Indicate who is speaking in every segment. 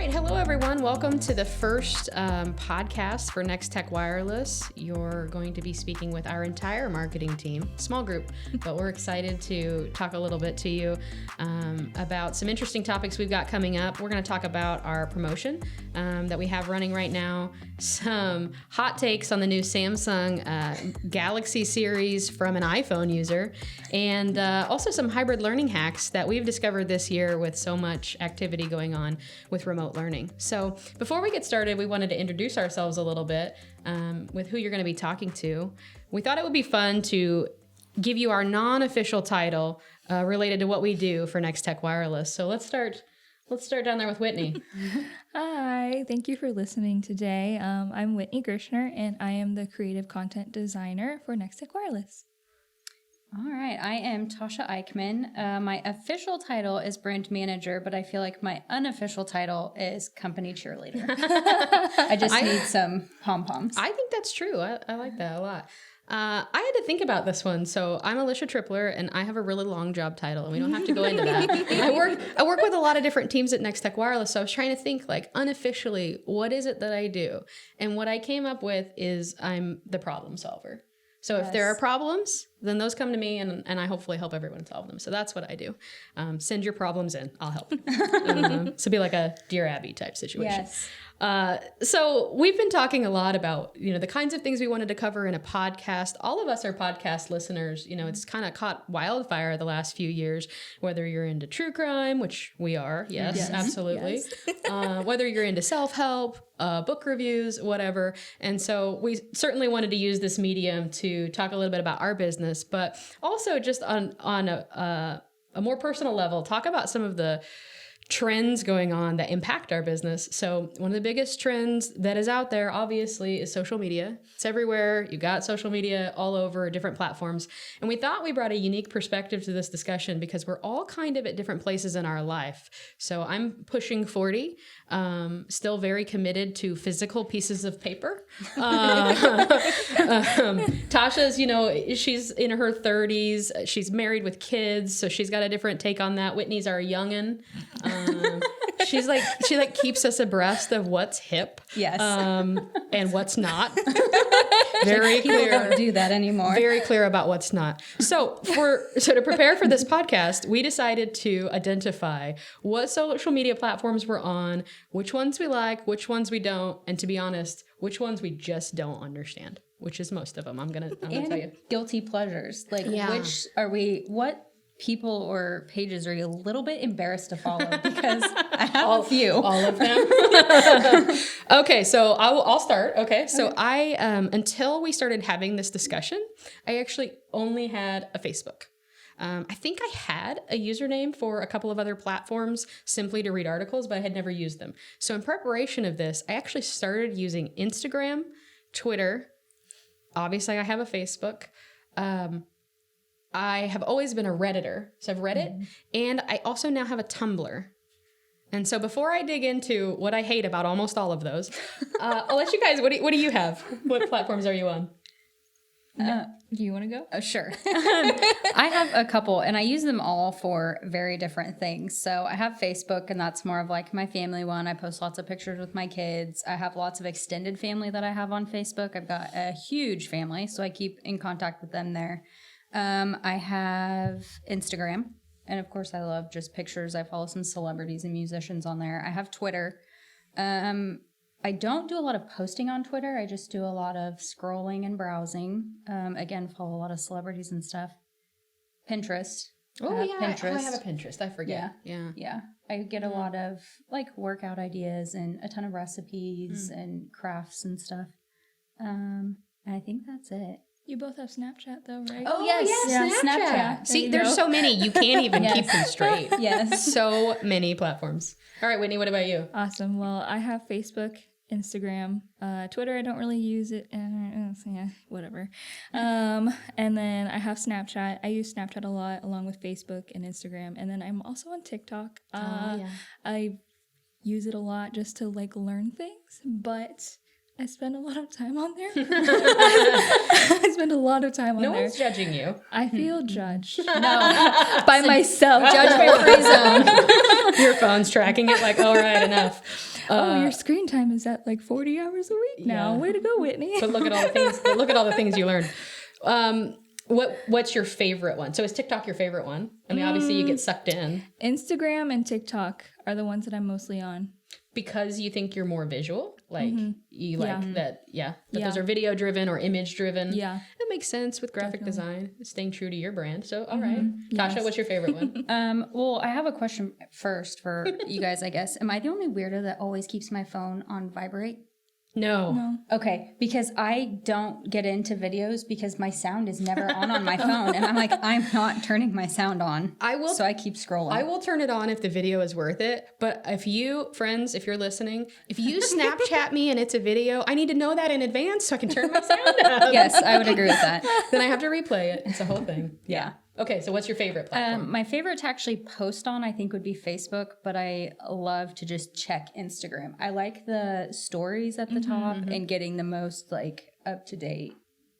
Speaker 1: right, hello everyone. Welcome to the first podcast for Next Tech Wireless. You're going to be speaking with our entire marketing team, small group, but we're excited to talk a little bit to you about some interesting topics we've got coming up. We're going to talk about our promotion that we have running right now, some hot takes on the new Samsung Galaxy series from an iPhone user, and also some hybrid learning hacks that we've discovered this year with so much activity going on with remote learning. So before we get started, we wanted to introduce ourselves a little bit with who you're going to be talking to. We thought it would be fun to give you our non-official title related to what we do for Next Tech Wireless. So let's start down there with Whitney.
Speaker 2: Hi, thank you for listening today. I'm Whitney Gershner, and I am the creative content designer for Next Tech Wireless.
Speaker 3: All right, I am Tasha Eichmann. My official title is brand manager, but I feel like my unofficial title is company cheerleader. I just need some pom-poms.
Speaker 1: I think that's true. I like that a lot. I had to think about this one. So I'm Alicia Tripler, and I have a really long job title, and we don't have to go into that. I work with a lot of different teams at Next Tech Wireless, so I was trying to think, like, unofficially, what is it that I do? And what I came up with is I'm the problem solver. So if there are problems, then those come to me, and I hopefully help everyone solve them. So that's what I do. Send your problems in. I'll help. So be like a Dear Abby type situation.
Speaker 3: Yes.
Speaker 1: So we've been talking a lot about, the kinds of things we wanted to cover in a podcast. All of us are podcast listeners. It's kind of caught wildfire the last few years, whether you're into true crime, which we are. Yes. Absolutely. Yes. Whether you're into self-help, book reviews, whatever. And so we certainly wanted to use this medium to talk a little bit about our business, but also just on a more personal level, talk about some of the trends going on that impact our business. So one of the biggest trends that is out there, obviously, is social media. It's everywhere. You got social media all over different platforms. And we thought we brought a unique perspective to this discussion because we're all kind of at different places in our life. So I'm pushing 40, still very committed to physical pieces of paper. Tasha's, she's in her 30s. She's married with kids, so she's got a different take on that. Whitney's our youngin'. She keeps us abreast of what's hip,
Speaker 3: Yes.
Speaker 1: And what's not. Very clear.
Speaker 3: People don't do that anymore.
Speaker 1: Very clear about what's not. So to prepare for this podcast, we decided to identify what social media platforms we're on, which ones we like, which ones we don't, and to be honest, which ones we just don't understand, which is most of them. I'm gonna tell you.
Speaker 3: Guilty pleasures. What people or pages are you a little bit embarrassed to follow? Because I have a few.
Speaker 1: All of them? Okay, so I'll start. Okay, so I, until we started having this discussion, I actually only had a Facebook. I think I had a username for a couple of other platforms simply to read articles, but I had never used them. So in preparation of this, I actually started using Instagram, Twitter. Obviously, I have a Facebook. I have always been a Redditor, so I've read it, and I also now have a Tumblr. And so before I dig into what I hate about almost all of those, I'll let you guys, what do you have? What platforms are you on?
Speaker 2: Do you want to go?
Speaker 3: Oh, sure. I have a couple, and I use them all for very different things. So I have Facebook, and that's more of like my family one. I post lots of pictures with my kids. I have lots of extended family that I have on Facebook. I've got a huge family, so I keep in contact with them there. I have Instagram, and of course I love just pictures. I follow some celebrities and musicians on there. I have Twitter. I don't do a lot of posting on Twitter. I just do a lot of scrolling and browsing. Again, follow a lot of celebrities and stuff. Pinterest.
Speaker 1: Pinterest. I have a Pinterest. I forget.
Speaker 3: Yeah. I get a lot of like workout ideas and a ton of recipes and crafts and stuff. And I think that's it.
Speaker 2: You both have Snapchat, though, right?
Speaker 3: Oh, yes. Snapchat.
Speaker 1: See, there's so many. You can't even keep them straight.
Speaker 3: Yes.
Speaker 1: So many platforms. All right, Whitney, what about you?
Speaker 2: Awesome. Well, I have Facebook, Instagram, Twitter. I don't really use it. Whatever. And then I have Snapchat. I use Snapchat a lot, along with Facebook and Instagram. And then I'm also on TikTok. I use it a lot just to, learn things, but I spend a lot of time on there.
Speaker 1: No one's judging you.
Speaker 2: I feel judged.
Speaker 3: No.
Speaker 2: By myself.
Speaker 3: Judgment-free zone.
Speaker 1: Your phone's tracking it like, all right, enough.
Speaker 2: Your screen time is at like 40 hours a week now. Way to go, Whitney.
Speaker 1: But look at all the things you learned. What's your favorite one? So is TikTok your favorite one? I mean, obviously you get sucked in.
Speaker 2: Instagram and TikTok are the ones that I'm mostly on.
Speaker 1: Because you think you're more visual? Like you like that, But
Speaker 2: Yeah.
Speaker 1: those are video driven or image driven.
Speaker 2: Yeah.
Speaker 1: That makes sense with graphic design, staying true to your brand. So, all right. Tasha, what's your favorite one?
Speaker 3: Well, I have a question first for you guys, I guess. Am I the only weirdo that always keeps my phone on vibrate?
Speaker 1: No.
Speaker 3: Okay, because I don't get into videos because my sound is never on my phone. And I'm like, I'm not turning my sound on. So I keep scrolling.
Speaker 1: I will turn it on if the video is worth it. But if you, friends, if you're listening, if you Snapchat me and it's a video, I need to know that in advance so I can turn my sound up.
Speaker 3: Yes, I would agree with that.
Speaker 1: Then I have to replay it. It's a whole thing.
Speaker 3: Yeah.
Speaker 1: Okay, so what's your favorite platform?
Speaker 3: My favorite to actually post on, I think, would be Facebook, but I love to just check Instagram. I like the stories at the top and getting the most like up-to-date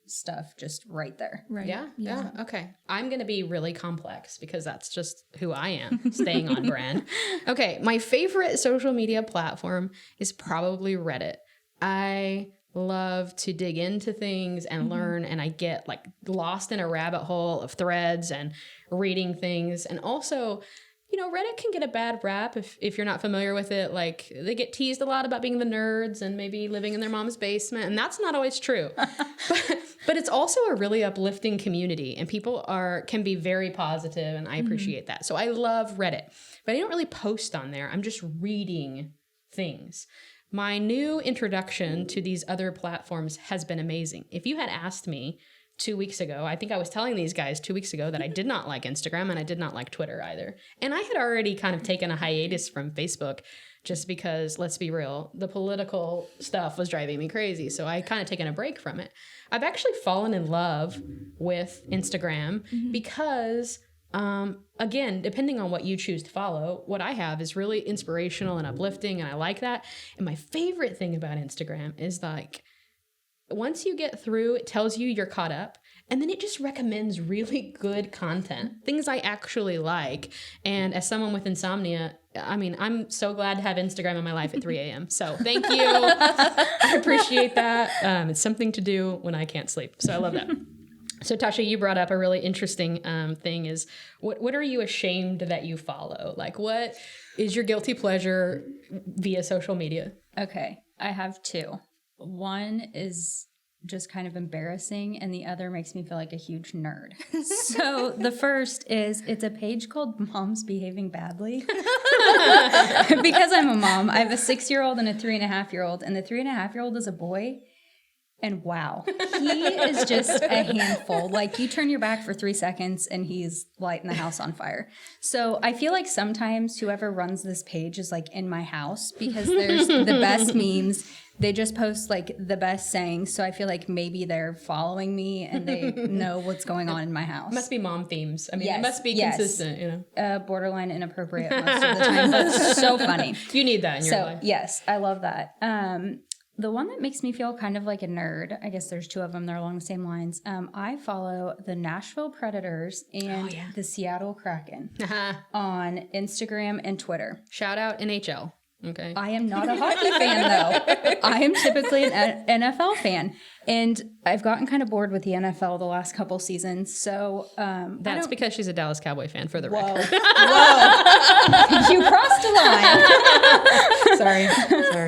Speaker 3: stuff just right there.
Speaker 2: Right.
Speaker 1: Yeah. Okay. I'm going to be really complex because that's just who I am, staying on brand. Okay, my favorite social media platform is probably Reddit. I love to dig into things and learn, and I get like lost in a rabbit hole of threads and reading things. And also, you know, Reddit can get a bad rap if you're not familiar with it. Like they get teased a lot about being the nerds and maybe living in their mom's basement, and that's not always true. But it's also a really uplifting community, and people can be very positive, and I appreciate that. So I love Reddit, but I don't really post on there. I'm just reading things. My new introduction to these other platforms has been amazing. If you had asked me 2 weeks ago, I think I was telling these guys 2 weeks ago that I did not like Instagram and I did not like Twitter either. And I had already kind of taken a hiatus from Facebook just because, let's be real, the political stuff was driving me crazy. So I kind of taken a break from it. I've actually fallen in love with Instagram because again, depending on what you choose to follow, what I have is really inspirational and uplifting, and I like that. And my favorite thing about Instagram is like, once you get through, it tells you you're caught up, and then it just recommends really good content, things I actually like. And as someone with insomnia, I mean, I'm so glad to have Instagram in my life at 3 a.m. So thank you. I appreciate that. It's something to do when I can't sleep. So I love that. So Tasha, you brought up a really interesting thing is what are you ashamed that you follow? Like what is your guilty pleasure via social media?
Speaker 3: Okay, I have two. One is just kind of embarrassing and the other makes me feel like a huge nerd. So the first is it's a page called Moms Behaving Badly. Because I'm a mom, I have a 6-year-old and a 3.5-year-old, and the 3.5-year-old is a boy. And wow, he is just a handful. Like you turn your back for 3 seconds and he's lighting the house on fire. So I feel like sometimes whoever runs this page is like in my house because there's the best memes. They just post like the best sayings. So I feel like maybe they're following me and they know what's going on in my house.
Speaker 1: It must be mom themes. I mean,
Speaker 3: Yes,
Speaker 1: it must be consistent, you know.
Speaker 3: Borderline inappropriate most of the time, but so funny.
Speaker 1: You need that in your life.
Speaker 3: Yes, I love that. The one that makes me feel kind of like a nerd, I guess there's two of them, they're along the same lines. I follow the Nashville Predators and the Seattle Kraken on Instagram and Twitter.
Speaker 1: Shout out NHL. Okay.
Speaker 3: I am not a hockey fan, though. I am typically an NFL fan. And I've gotten kind of bored with the NFL the last couple seasons. So
Speaker 1: that's because she's a Dallas Cowboy fan, for the record.
Speaker 3: Whoa. You crossed a line.
Speaker 1: Sorry.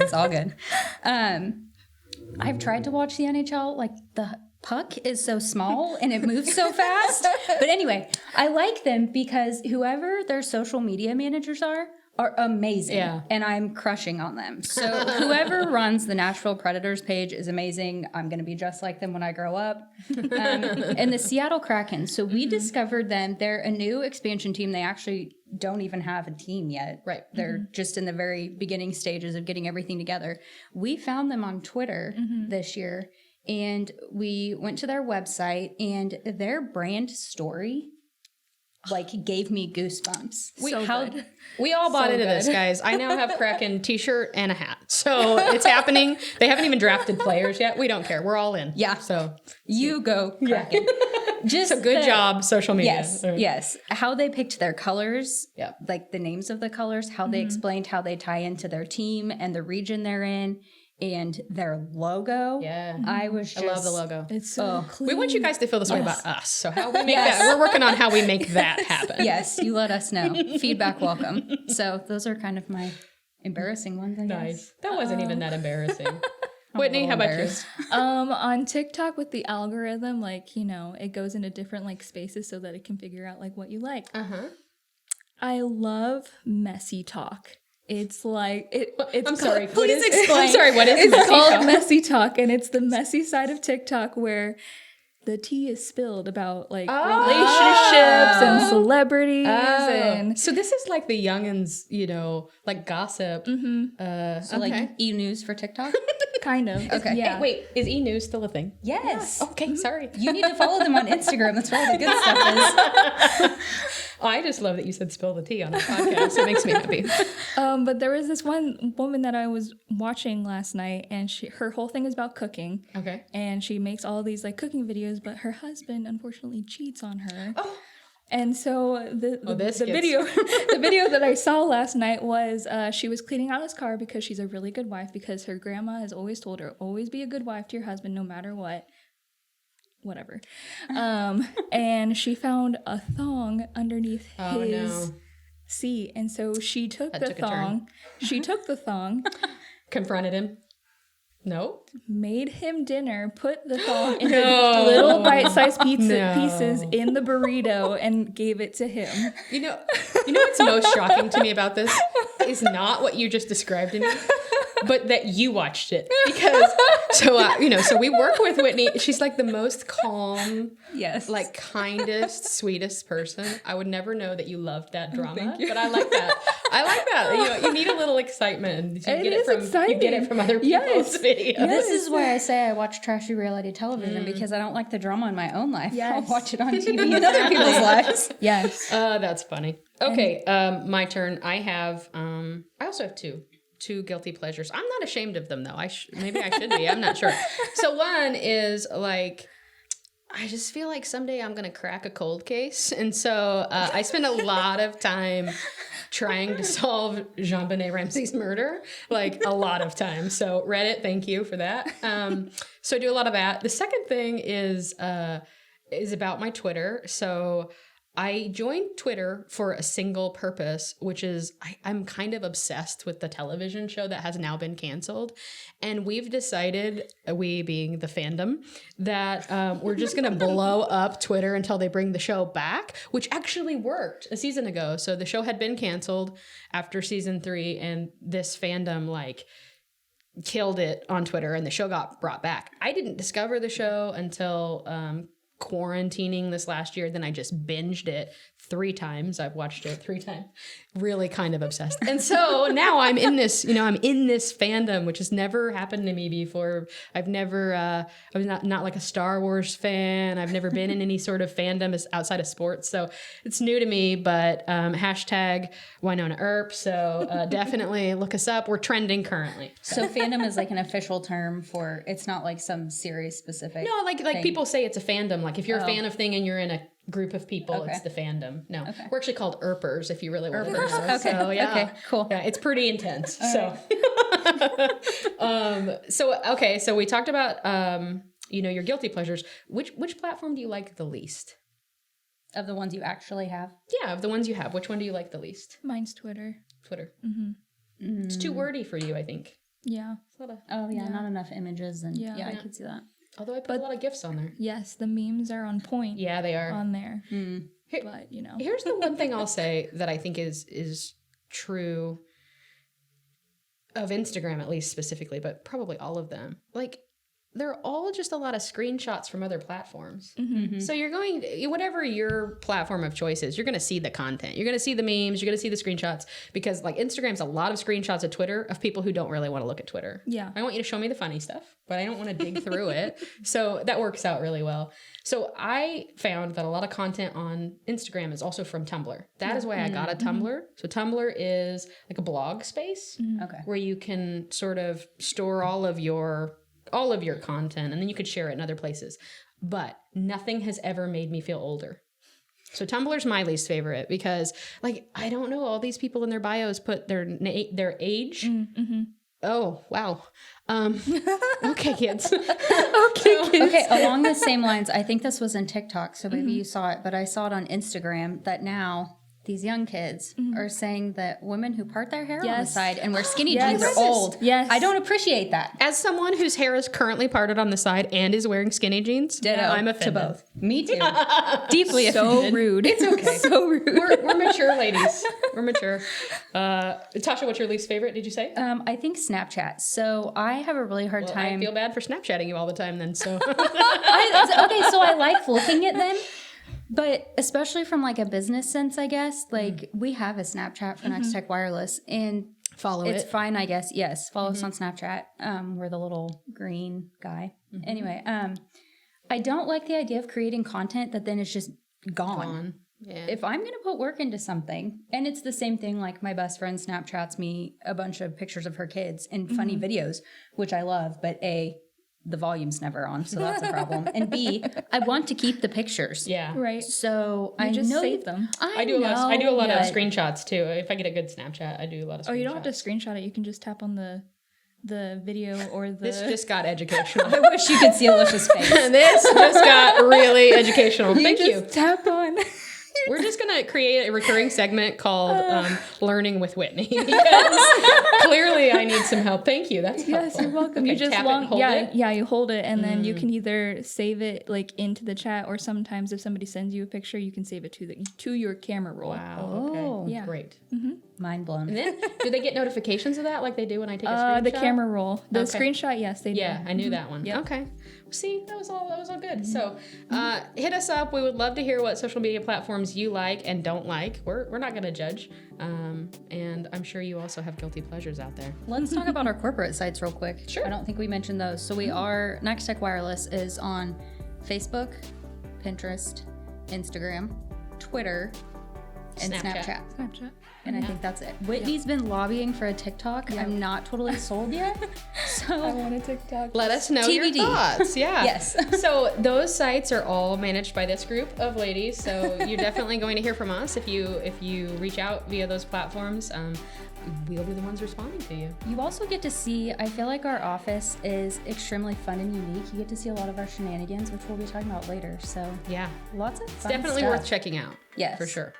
Speaker 3: It's all good. I've tried to watch the NHL. Like, the puck is so small and it moves so fast. But anyway, I like them because whoever their social media managers are amazing.
Speaker 1: Yeah.
Speaker 3: And I'm crushing on them. So whoever runs the Nashville Predators page is amazing. I'm going to be just like them when I grow up. And the Seattle Kraken. So we discovered them. They're a new expansion team. They actually don't even have a team yet.
Speaker 1: Right.
Speaker 3: They're just in the very beginning stages of getting everything together. We found them on Twitter this year, and we went to their website, and their brand story gave me goosebumps.
Speaker 1: We all bought into this, guys. I now have Kraken t-shirt and a hat. So it's happening. They haven't even drafted players yet. We don't care. We're all in.
Speaker 3: Yeah.
Speaker 1: So
Speaker 3: you go Kraken. Just
Speaker 1: So good job, social media.
Speaker 3: Yes, yes. How they picked their colors,
Speaker 1: Yeah.
Speaker 3: like the names of the colors, how they explained how they tie into their team and the region they're in, and their logo.
Speaker 1: Yeah.
Speaker 3: I was just,
Speaker 1: I love the logo.
Speaker 2: It's so clean.
Speaker 1: We want you guys to feel this way about us. So how we make that, we're working on how we make that happen.
Speaker 3: Yes, you let us know. Feedback welcome. So those are kind of my embarrassing ones, I guess.
Speaker 1: Nice. That wasn't even that embarrassing. Whitney, how about you?
Speaker 2: On TikTok with the algorithm, like, you know, it goes into different like spaces so that it can figure out like what you like. I love messy talk. It's like it's
Speaker 1: I'm sorry.
Speaker 2: called-
Speaker 1: Please explain. I'm sorry. What is
Speaker 2: It's
Speaker 1: messy
Speaker 2: called
Speaker 1: talk?
Speaker 2: messy talk, and it's the messy side of TikTok where the tea is spilled about like relationships and celebrities and
Speaker 1: So this is like the youngins, you know, like gossip.
Speaker 3: So like e-news for TikTok?
Speaker 2: kind of.
Speaker 3: Okay.
Speaker 2: Yeah.
Speaker 1: Hey, wait, is e-news still a thing?
Speaker 3: Yes.
Speaker 1: Okay, sorry.
Speaker 3: You need to follow them on Instagram. That's where all the good stuff is.
Speaker 1: I just love that you said spill the tea on our podcast. It makes me happy.
Speaker 2: But there was this one woman that I was watching last night, and her whole thing is about cooking.
Speaker 1: Okay.
Speaker 2: And she makes all these like cooking videos, but her husband unfortunately cheats on her. And so the video the video that I saw last night was she was cleaning out his car because she's a really good wife, because her grandma has always told her, always be a good wife to your husband no matter what. Whatever. And she found a thong underneath his seat. And so she took the thong. She took the thong,
Speaker 1: Confronted him. No.
Speaker 2: made him dinner, put the thong into little bite-sized pieces in the burrito, and gave it to him.
Speaker 1: You know what's most shocking to me about this is not what you just described to me, but that you watched it. Because so we work with Whitney. She's like the most calm,
Speaker 3: Yes.
Speaker 1: like kindest, sweetest person. I would never know that you loved that drama, but I like that. I like that. You need a little excitement. You get it from other people's videos.
Speaker 3: This is why I say I watch trashy reality television, because I don't like the drama in my own life.
Speaker 2: Yes.
Speaker 3: I'll watch it on TV in other people's lives.
Speaker 2: Yes.
Speaker 1: That's funny. Okay, my turn. I also have two guilty pleasures. I'm not ashamed of them though. Maybe I should be. I'm not sure. So one is like, I just feel like someday I'm gonna crack a cold case, and so I spend a lot of time trying to solve Jean-Benet Ramsey's murder, like a lot of time. So Reddit, thank you for that. So I do a lot of that. The second thing is about my Twitter. So I joined Twitter for a single purpose, which is I'm kind of obsessed with the television show that has now been canceled. And we've decided, we being the fandom, that we're just going to blow up Twitter until they bring the show back, which actually worked a season ago. So the show had been canceled after season 3, and this fandom like killed it on Twitter, and the show got brought back. I didn't discover the show until quarantining this last year. Then I just binged it 3 times. I've watched it 3 times. Really kind of obsessed. And so now I'm in this, I'm in this fandom, which has never happened to me before. I've never, I'm not like a Star Wars fan. I've never been in any sort of fandom outside of sports. So it's new to me, but hashtag Winona Earp. So definitely look us up. We're trending currently.
Speaker 3: So fandom is like an official term for, it's not like some series specific.
Speaker 1: No, like people say it's a fandom. Like if you're a fan of thing and you're in a group of people, it's the fandom. No, we're actually called Earpers if you really want to know.
Speaker 3: Okay.
Speaker 1: So, yeah.
Speaker 3: Okay, cool.
Speaker 1: Yeah, it's pretty intense. So, so we talked about, your guilty pleasures. Which platform do you like the least?
Speaker 3: Of the ones you actually have?
Speaker 1: Yeah, of the ones you have. Which one do you like the least?
Speaker 2: Mine's Twitter.
Speaker 1: Twitter. Mm-hmm. It's too wordy for you, I think.
Speaker 2: Yeah.
Speaker 3: Not enough images, and I could see that.
Speaker 1: Although I put a lot of GIFs on there.
Speaker 2: Yes, the memes are on point.
Speaker 1: Yeah, they are
Speaker 2: on there.
Speaker 1: But
Speaker 2: But
Speaker 1: here's the one thing I'll say that I think is true of Instagram, at least specifically, but probably all of them. Like, they're all just a lot of screenshots from other platforms.
Speaker 2: Mm-hmm.
Speaker 1: So you're going, whatever your platform of choice is, you're going to see the content. You're going to see the memes. You're going to see the screenshots, because like Instagram's a lot of screenshots of Twitter of people who don't really want to look at Twitter.
Speaker 2: Yeah.
Speaker 1: I want you to show me the funny stuff, but I don't want to dig through it. So that works out really well. So I found that a lot of content on Instagram is also from Tumblr. That is why I got a Tumblr. So Tumblr is like a blog space where you can sort of store all of your content, and then you could share it in other places. but nothing has ever made me feel older. So Tumblr's my least favorite because, like, I don't know, all these people in their bios put their age. Mm-hmm. Oh, wow. Okay, kids.
Speaker 3: Okay, along the same lines, I think this was in TikTok, so maybe you saw it, but I saw it on Instagram that now these young kids are saying that women who part their hair on the side and wear skinny jeans are old.
Speaker 2: Yes.
Speaker 3: I don't appreciate that.
Speaker 1: As someone whose hair is currently parted on the side and is wearing skinny jeans, I'm offended.
Speaker 3: To both. Me too. Deeply
Speaker 2: So
Speaker 3: offended.
Speaker 2: rude.
Speaker 1: It's okay.
Speaker 2: So rude.
Speaker 1: We're mature ladies. We're mature. Tasha, what's your least favorite, did you say?
Speaker 3: I think Snapchat. So I have a really hard time.
Speaker 1: I feel bad for Snapchatting you all the time then, so.
Speaker 3: So I like looking at them. But especially from like a business sense, I guess, like we have a Snapchat for Next Tech Wireless and
Speaker 1: Follow
Speaker 3: it's
Speaker 1: it.
Speaker 3: fine, I guess. Yes. Follow us on Snapchat. We're the little green guy. Anyway, I don't like the idea of creating content that then is just gone.
Speaker 1: Yeah.
Speaker 3: If I'm going to put work into something, and it's the same thing, like my best friend Snapchats me a bunch of pictures of her kids and funny videos, which I love, but A, the volume's never on, so that's a problem. And B, I want to keep the pictures.
Speaker 1: Yeah.
Speaker 2: Right.
Speaker 3: So
Speaker 2: You
Speaker 3: I
Speaker 2: just
Speaker 3: know
Speaker 2: save them.
Speaker 1: I do a lot of
Speaker 3: but-
Speaker 1: screenshots too. If I get a good Snapchat, I do a lot of screenshots.
Speaker 2: Oh, you don't have to screenshot it. You can just tap on the video or the.
Speaker 1: This just got educational.
Speaker 3: I wish you could see Alicia's face.
Speaker 1: This just got really educational. Thank you.
Speaker 2: Tap on.
Speaker 1: We're just going to create a recurring segment called Learning with Whitney because clearly I need some help. Thank you. That's helpful.
Speaker 2: Yes, you're welcome.
Speaker 1: Okay,
Speaker 2: You just
Speaker 1: tap it, hold it.
Speaker 2: you hold it, and then you can either save it like into the chat, or sometimes if somebody sends you a picture, you can save it to your camera roll.
Speaker 1: Wow. Okay.
Speaker 3: Oh.
Speaker 2: Yeah.
Speaker 1: Great.
Speaker 3: Mind blown.
Speaker 1: And then, do they get notifications of that like they do when I take a screenshot?
Speaker 2: The camera roll, the
Speaker 1: Okay.
Speaker 2: screenshot, yes, they do.
Speaker 1: Yeah, I knew that one.
Speaker 2: Yep.
Speaker 1: Okay. See, that was all good. So, hit us up. We would love to hear what social media platforms you like and don't like. We're not going to judge. And I'm sure you also have guilty pleasures out there.
Speaker 3: Let's talk about our corporate sites real quick.
Speaker 1: Sure.
Speaker 3: I don't think we mentioned those. So we are, Next Tech Wireless is on Facebook, Pinterest, Instagram, Twitter, and
Speaker 1: Snapchat.
Speaker 2: Snapchat.
Speaker 3: And I think that's it. Whitney's been lobbying for a TikTok. I'm not totally sold yet.
Speaker 2: I
Speaker 3: So
Speaker 2: want a TikTok.
Speaker 1: Let us know
Speaker 3: TBD.
Speaker 1: your thoughts. Yeah.
Speaker 3: Yes.
Speaker 1: So those sites are all managed by this group of ladies. So you're definitely going to hear from us if you reach out via those platforms. We'll be the ones responding to you.
Speaker 3: you also get to see, I feel like our office is extremely fun and unique. You get to see a lot of our shenanigans, which we'll be talking about later. So
Speaker 1: Yeah.
Speaker 3: lots of
Speaker 1: It's
Speaker 3: fun
Speaker 1: definitely
Speaker 3: stuff.
Speaker 1: worth checking out.
Speaker 3: Yes.
Speaker 1: For sure.